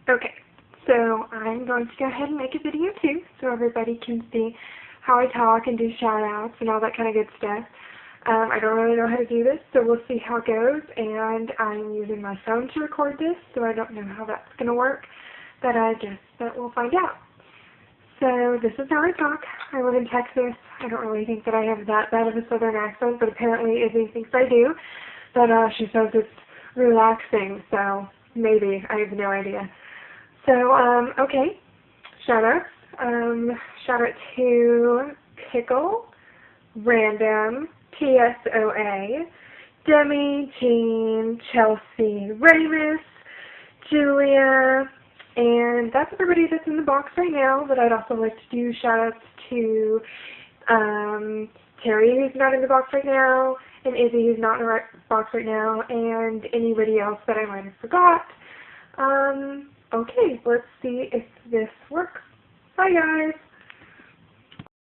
Okay, so I'm going to go ahead and make a video too, so everybody can see how I talk and do shout-outs and all that kind of good stuff. I don't really know how to do this, so we'll see how it goes, and I'm using my phone to record this, so I don't know how that's going to work, but I guess that we'll find out. So this is how I talk. I live in Texas. I don't really think that I have that bad of a southern accent, but apparently Izzy thinks I do. But she says it's relaxing, so maybe. I have no idea. So, okay. Shout-outs. Shout-out to Pickle, Random, TSOA, Demi, Jean, Chelsea, Ramus, Julia, and that's everybody that's in the box right now. But I'd also like to do shout-outs to Terry, who's not in the box right now, and Izzy, who's not in the box right now, and anybody else that I might have forgot. Okay, let's see if this works. Bye, guys.